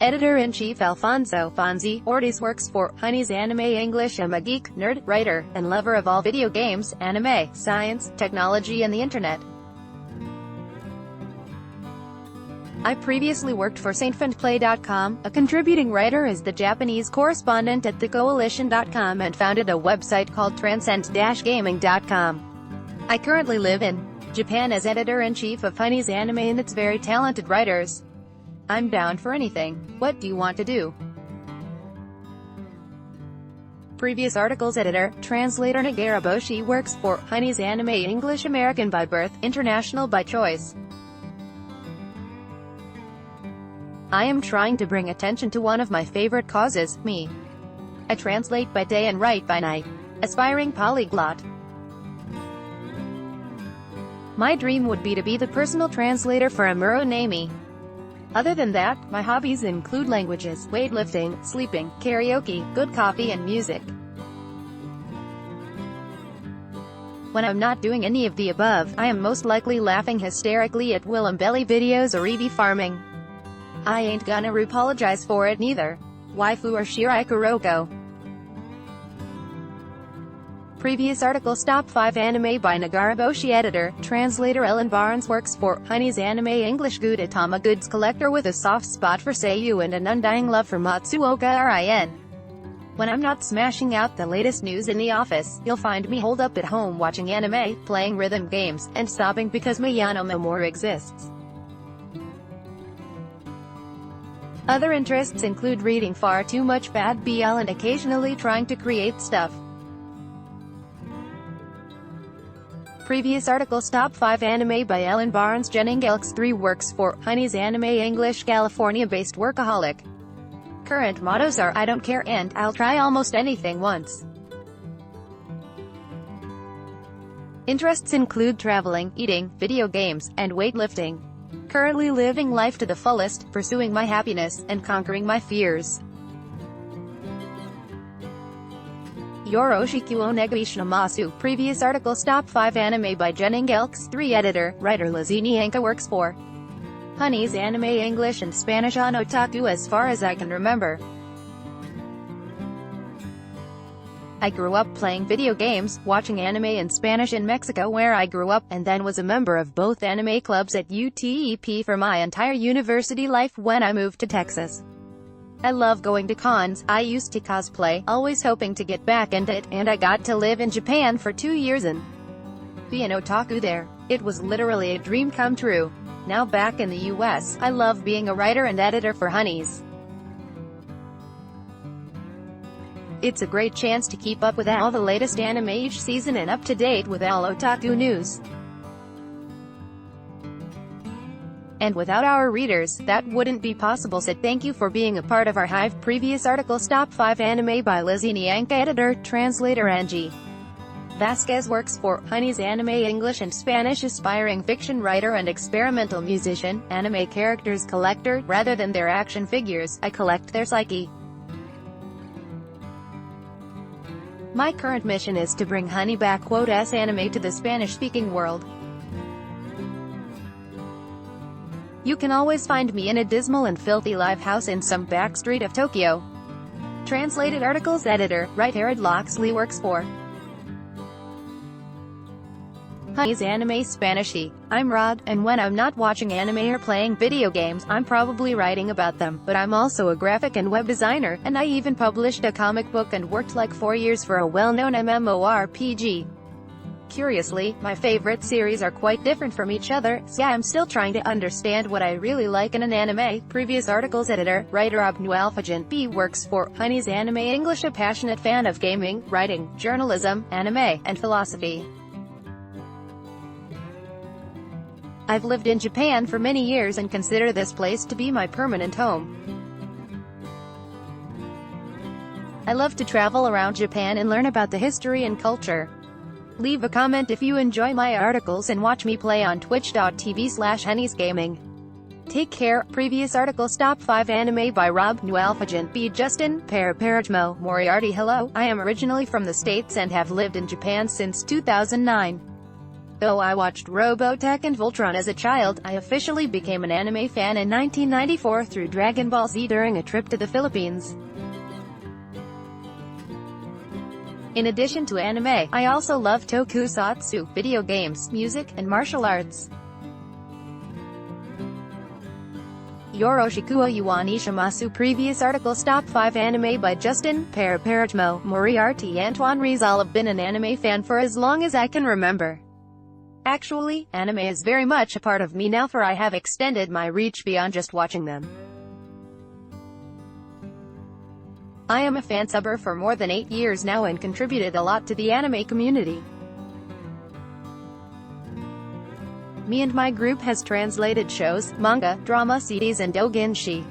Editor-in-Chief Alfonso Fonzi Ortiz works for Honey's Anime English. I'm a geek, nerd, writer, and lover of all video games, anime, science, technology and the internet. I previously worked for saintfantplay.com, a contributing writer as the Japanese correspondent at thecoalition.com, and founded a website called transcend-gaming.com. I currently live in Japan as editor-in-chief of Honey's Anime and its very talented writers. I'm down for anything. What do you want to do? Previous articles editor, translator Nagaraboshi works for Honey's Anime English, American by birth, international by choice. I am trying to bring attention to one of my favorite causes, me. I translate by day and write by night. Aspiring polyglot. My dream would be to be the personal translator for Amuro Nami. Other than that, my hobbies include languages, weightlifting, sleeping, karaoke, good coffee and music. When I'm not doing any of the above, I am most likely laughing hysterically at Willem Belly videos or EV farming. I ain't gonna apologize for it neither. Waifu or Shirai Kuroko. Previous articles. Top 5 Anime by Nagaraboshi. Editor, translator Ellen Barnes works for Honey's Anime English. Gudetama goods collector with a soft spot for Seiyu and an undying love for Matsuoka Rin. When I'm not smashing out the latest news in the office, you'll find me holed up at home watching anime, playing rhythm games, and sobbing because Mayano no more exists. Other interests include reading far too much bad BL and occasionally trying to create stuff. Previous articles. Top 5 Anime by Ellen Barnes. Jennings Elks 3 works for Honey's Anime English, California-based workaholic. Current mottos are, I don't care and I'll try almost anything once. Interests include traveling, eating, video games, and weightlifting. Currently living life to the fullest, pursuing my happiness, and conquering my fears. Yoroshiku Onegaishinamasu. Previous articles. Top 5 Anime by Jennings Elks 3 Editor, writer Lizzie Anka works for Honey's Anime English and Spanish on otaku as far as I can remember. I grew up playing video games, watching anime in Spanish in Mexico where I grew up, and then was a member of both anime clubs at UTEP for my entire university life when I moved to Texas. I love going to cons. I used to cosplay, always hoping to get back into it, and I got to live in Japan for 2 years and be an otaku there. It was literally a dream come true. Now back in the US, I love being a writer and editor for Honey's. It's a great chance to keep up with all the latest anime each season and up to date with all otaku news. And without our readers, that wouldn't be possible. So thank you for being a part of our hive. Previous articles. Top 5 Anime by Lizzie Nyanka. Editor, translator Angie Vasquez works for Honey's Anime English and Spanish. Aspiring fiction writer and experimental musician, anime characters collector, rather than their action figures, I collect their psyche. My current mission is to bring Honey back *s anime to the Spanish-speaking world. You can always find me in a dismal and filthy live house in some back street of Tokyo. Translated articles. Editor, writer Loxley works for Honey's Anime Spanishy. I'm Rod, and when I'm not watching anime or playing video games, I'm probably writing about them, but I'm also a graphic and web designer, and I even published a comic book and worked like 4 years for a well-known MMORPG. Curiously, my favorite series are quite different from each other, so I'm still trying to understand what I really like in an anime. Previous articles. Editor, writer Abnu Alphajan B works for Honey's Anime English. A passionate fan of gaming, writing, journalism, anime, and philosophy. I've lived in Japan for many years and consider this place to be my permanent home. I love to travel around Japan and learn about the history and culture. Leave a comment if you enjoy my articles and watch me play on twitch.tv/honeysgaming. Take care. Previous articles. Top 5 Anime by Rob Nualfajan B. Justin Parajmo Moriarty. Hello, I am originally from the States and have lived in Japan since 2009. Though I watched Robotech and Voltron as a child, I officially became an anime fan in 1994 through Dragon Ball Z during a trip to the Philippines. In addition to anime, I also love tokusatsu, video games, music, and martial arts. Yoroshiku o Yuanishimasu. Previous articles. Top 5 anime by Justin Parajmo Moriarty. Antoine Rizal. I've been an anime fan for as long as I can remember. Actually, anime is very much a part of me now, for I have extended my reach beyond just watching them. I am a fansubber for more than 8 years now and contributed a lot to the anime community. Me and my group has translated shows, manga, drama, CDs and doujinshi.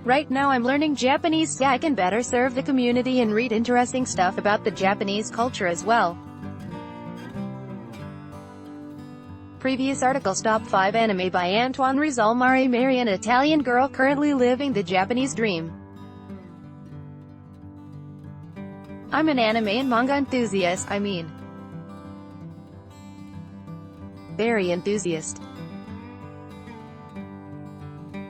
Right now I'm learning Japanese so I can better serve the community and read interesting stuff about the Japanese culture as well. Previous articles. Top 5 anime by Antoine Rizal. Mari Mary, an Italian girl currently living the Japanese dream. I'm an anime and manga enthusiast, very enthusiast.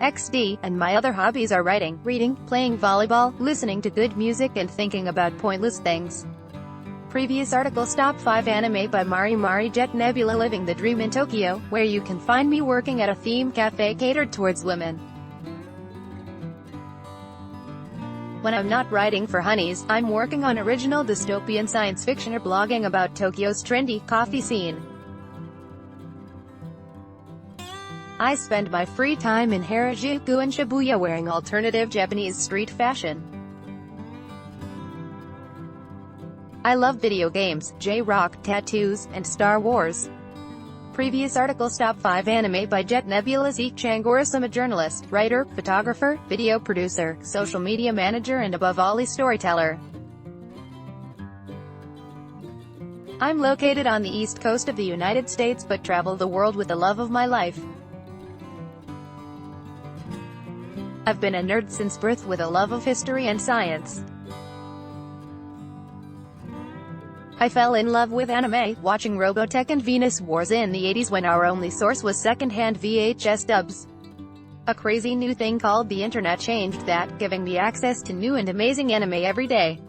XD, and my other hobbies are writing, reading, playing volleyball, listening to good music and thinking about pointless things. Previous articles. Top 5 anime by Mari Jet Nebula. Living the dream in Tokyo, where you can find me working at a theme cafe catered towards women. When I'm not writing for honeys, I'm working on original dystopian science fiction or blogging about Tokyo's trendy coffee scene. I spend my free time in Harajuku and Shibuya wearing alternative Japanese street fashion. I love video games, J-rock, tattoos, and Star Wars. Previous articles. Top 5 anime by Jet Nebula. Zeke Changoris. I'm a journalist, writer, photographer, video producer, social media manager and above all a storyteller. I'm located on the east coast of the United States but travel the world with the love of my life. I've been a nerd since birth with a love of history and science. I fell in love with anime, watching Robotech and Venus Wars in the 80s when our only source was second-hand VHS dubs. A crazy new thing called the internet changed that, giving me access to new and amazing anime every day.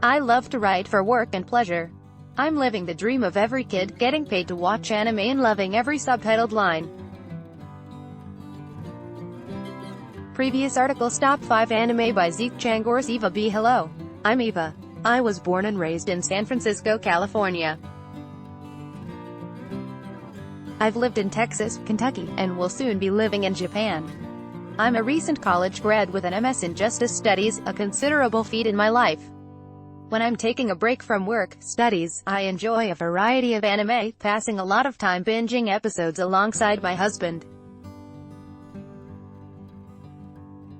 I love to write for work and pleasure. I'm living the dream of every kid, getting paid to watch anime and loving every subtitled line. Previous articles. Top 5 anime by Zeke Changoris. Eva B. Hello. I'm Eva. I was born and raised in San Francisco, California. I've lived in Texas, Kentucky, and will soon be living in Japan. I'm a recent college grad with an MS in Justice Studies, a considerable feat in my life. When I'm taking a break from work, studies, I enjoy a variety of anime, passing a lot of time binging episodes alongside my husband.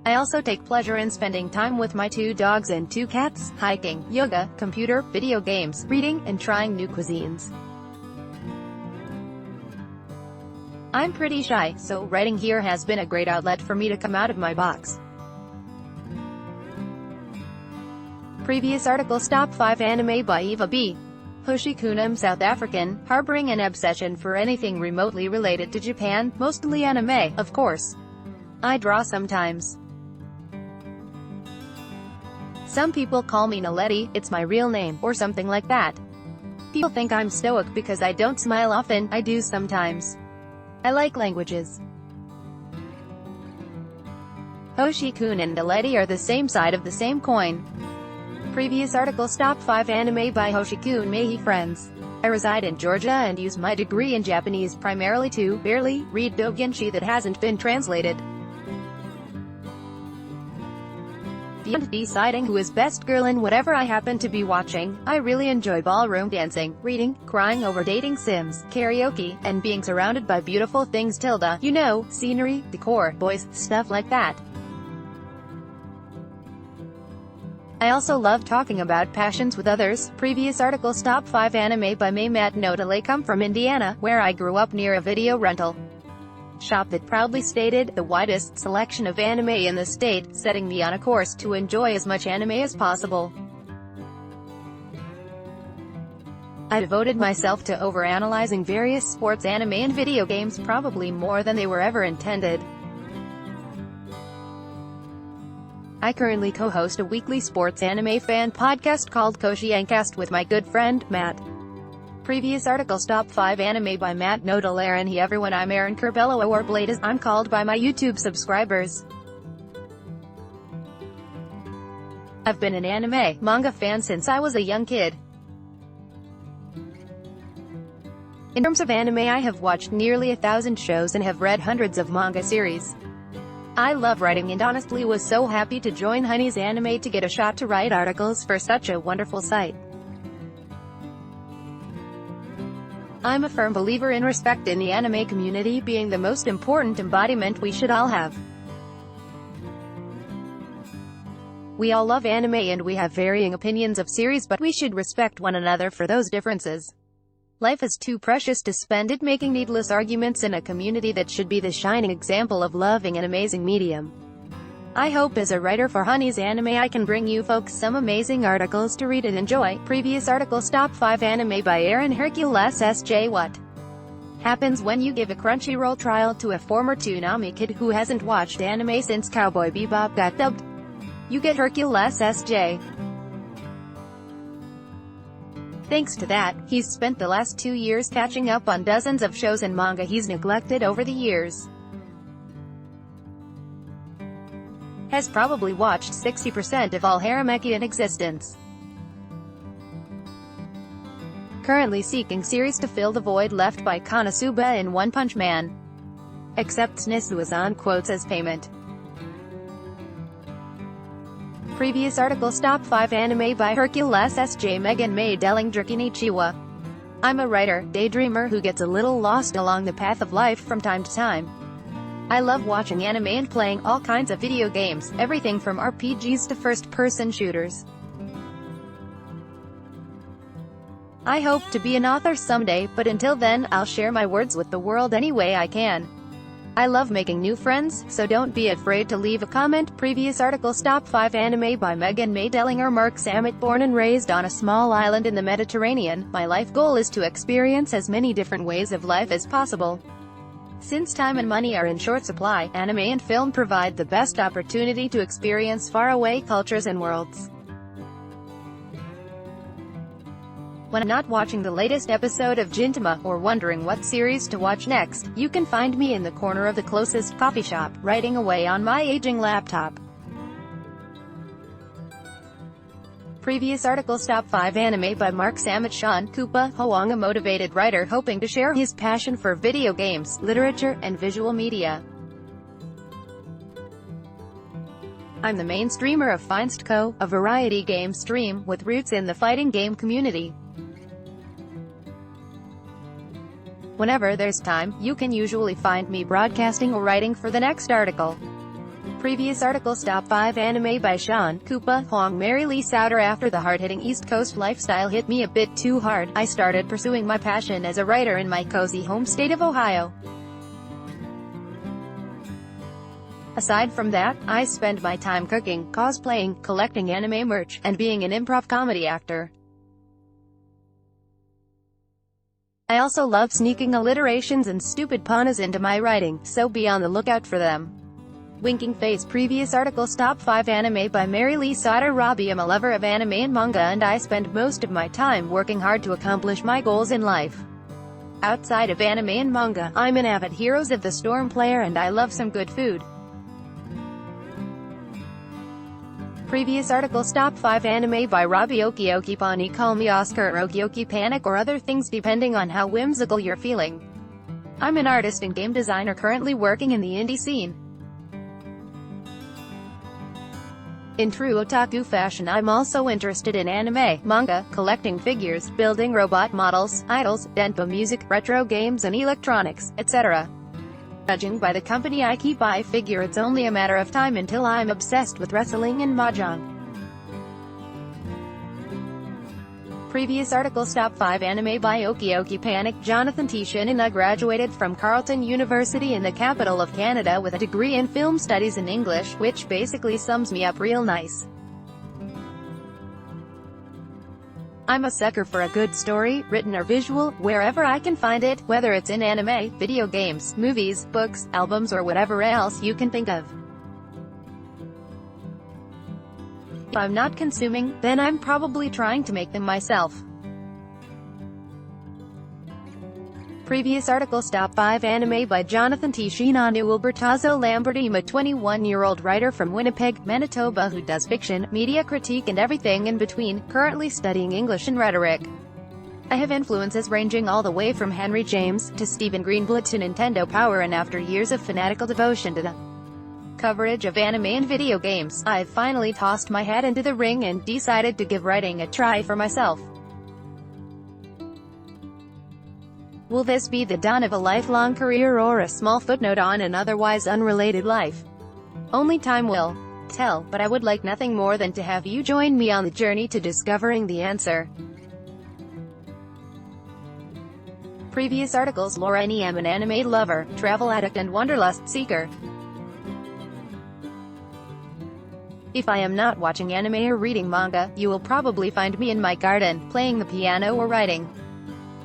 I also take pleasure in spending time with my 2 dogs and 2 cats, hiking, yoga, computer, video games, reading, and trying new cuisines. I'm pretty shy, so writing here has been a great outlet for me to come out of my box. Previous articles. Top 5 anime by Eva B. Hoshikunem. South African, harboring an obsession for anything remotely related to Japan, mostly anime, of course. I draw sometimes. Some people call me Naledi, it's my real name, or something like that. People think I'm stoic because I don't smile often, I do sometimes. I like languages. Hoshi-kun and Naledi are the same side of the same coin. Previous articles. Top 5 anime by Hoshi-kun. Mehi friends. I reside in Georgia and use my degree in Japanese primarily to, barely, read doujinshi that hasn't been translated. Beyond deciding who is best girl in whatever I happen to be watching, I really enjoy ballroom dancing, reading, crying over dating sims, karaoke, and being surrounded by beautiful things you know, scenery, decor, boys, stuff like that. I also love talking about passions with others. Previous articles. Top 5 anime by Maymat Nodal. I come from Indiana, where I grew up near a video rental shop that proudly stated, the widest selection of anime in the state, setting me on a course to enjoy as much anime as possible. I devoted myself to overanalyzing various sports anime and video games, probably more than they were ever intended. I currently co-host a weekly sports anime fan podcast called Koshiencast with my good friend, Matt. Previous articles: Top 5 Anime by Matt Nodal. Aaron He Everyone. I'm Aaron Curbello, or Blade as I'm called by my YouTube subscribers. I've been an anime, manga fan since I was a young kid. In terms of anime, I have watched nearly 1,000 shows and have read hundreds of manga series. I love writing and honestly was so happy to join Honey's Anime to get a shot to write articles for such a wonderful site. I'm a firm believer in respect in the anime community being the most important embodiment we should all have. We all love anime and we have varying opinions of series, but we should respect one another for those differences. Life is too precious to spend it making needless arguments in a community that should be the shining example of loving an amazing medium. I hope as a writer for Honey's Anime I can bring you folks some amazing articles to read and enjoy. Previous articles: Top 5 Anime by Aaron Hercules SJ. What happens when you give a Crunchyroll trial to a former Toonami kid who hasn't watched anime since Cowboy Bebop got dubbed? You get Hercules SJ. Thanks to that, he's spent the last 2 years catching up on dozens of shows and manga he's neglected over the years. Has probably watched 60% of all Harameki in existence. Currently seeking series to fill the void left by Konosuba and One Punch Man. Accepts Nisuazan quotes as payment. Previous articles: Top 5 Anime by Hercules SJ. Megan May Delling Drakinichiwa. I'm a writer, daydreamer who gets a little lost along the path of life from time to time. I love watching anime and playing all kinds of video games, everything from RPGs to first-person shooters. I hope to be an author someday, but until then, I'll share my words with the world any way I can. I love making new friends, so don't be afraid to leave a comment. Previous articles: Top 5 Anime by Megan May Dellinger. Mark Samet. Born and raised on a small island in the Mediterranean, my life goal is to experience as many different ways of life as possible. Since time and money are in short supply, anime and film provide the best opportunity to experience faraway cultures and worlds. When I'm not watching the latest episode of Gintama, or wondering what series to watch next, you can find me in the corner of the closest coffee shop, writing away on my aging laptop. Previous articles: Top 5 Anime by Mark Samet. Sean Koopa Hoang, a motivated writer hoping to share his passion for video games, literature, and visual media. I'm the main streamer of Finest Co., a variety game stream, with roots in the fighting game community. Whenever there's time, you can usually find me broadcasting or writing for the next article. Previous articles: Top 5 Anime by Sean Koopa Hoang. Mary Lee Souter. After the hard-hitting East Coast lifestyle hit me a bit too hard, I started pursuing my passion as a writer in my cozy home state of Ohio. Aside from that, I spend my time cooking, cosplaying, collecting anime merch, and being an improv comedy actor. I also love sneaking alliterations and stupid puns into my writing, so be on the lookout for them. Winking face. Previous articles: Top 5 Anime by Mary Lee Sauter. Robbie. I'm a lover of anime and manga, and I spend most of my time working hard to accomplish my goals in life. Outside of anime and manga, I'm an avid Heroes of the Storm player and I love some good food. Previous articles: Top 5 Anime by Robbie. Okioki Pani. Call me Oscar, Okioki Panic, or other things depending on how whimsical you're feeling. I'm an artist and game designer currently working in the indie scene. In true otaku fashion, I'm also interested in anime, manga, collecting figures, building robot models, idols, denpa music, retro games and electronics, etc. Judging by the company I keep, I figure it's only a matter of time until I'm obsessed with wrestling and mahjong. Previous articles: Top 5 Anime by Okioki Panic. Jonathan T. Shannon. I graduated from Carleton University in the capital of Canada with a degree in film studies in English, which basically sums me up real nice. I'm a sucker for a good story, written or visual, wherever I can find it, whether it's in anime, video games, movies, books, albums or whatever else you can think of. If I'm not consuming, then I'm probably trying to make them myself. Previous articles. Top 5 Anime by Jonathan T. Shinanu Albertazo Lambertima, 21-year-old writer from Winnipeg, Manitoba who does fiction, media critique and everything in between, currently studying English and rhetoric. I have influences ranging all the way from Henry James, to Stephen Greenblatt to Nintendo Power, and after years of fanatical devotion to the coverage of anime and video games, I've finally tossed my hat into the ring and decided to give writing a try for myself. Will this be the dawn of a lifelong career or a small footnote on an otherwise unrelated life? Only time will tell, but I would like nothing more than to have you join me on the journey to discovering the answer. Previous articles. Lorraine am an anime lover, travel addict and wanderlust seeker. If I am not watching anime or reading manga, you will probably find me in my garden, playing the piano or writing.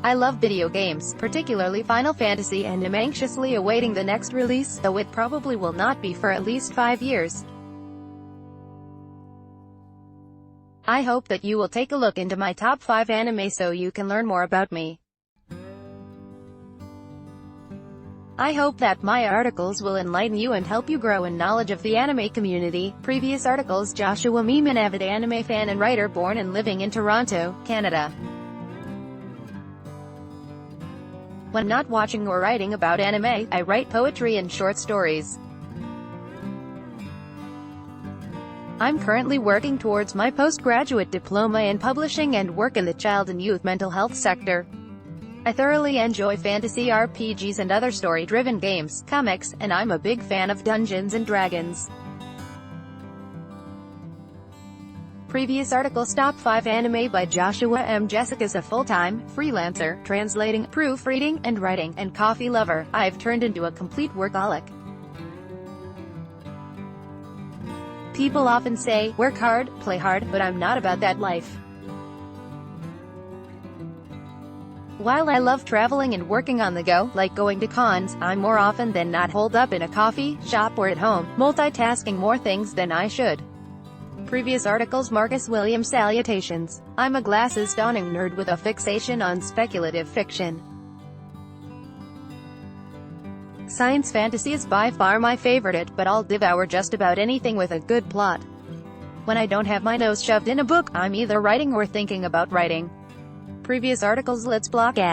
I love video games, particularly Final Fantasy, and am anxiously awaiting the next release, though it probably will not be for at least 5 years. I hope that you will take a look into my top 5 anime so you can learn more about me. I hope that my articles will enlighten you and help you grow in knowledge of the anime community. Previous articles. Joshua Meme, an avid anime fan and writer born and living in Toronto, Canada. When not watching or writing about anime, I write poetry and short stories. I'm currently working towards my postgraduate diploma in publishing and work in the child and youth mental health sector. I thoroughly enjoy fantasy RPGs and other story-driven games, comics, and I'm a big fan of Dungeons & Dragons. Previous articles. Top 5 Anime by Joshua M. Jessica's a full-time, freelancer, translating, proofreading, and writing, and coffee lover. I've turned into a complete workaholic. People often say, work hard, play hard, but I'm not about that life. While I love traveling and working on the go, like going to cons, I'm more often than not holed up in a coffee shop or at home, multitasking more things than I should. Previous articles. Marcus Williams Salutations. I'm a glasses-donning nerd with a fixation on speculative fiction. Science fantasy is by far my favorite, but I'll devour just about anything with a good plot. When I don't have my nose shoved in a book, I'm either writing or thinking about writing. Previous articles. Let's block ad.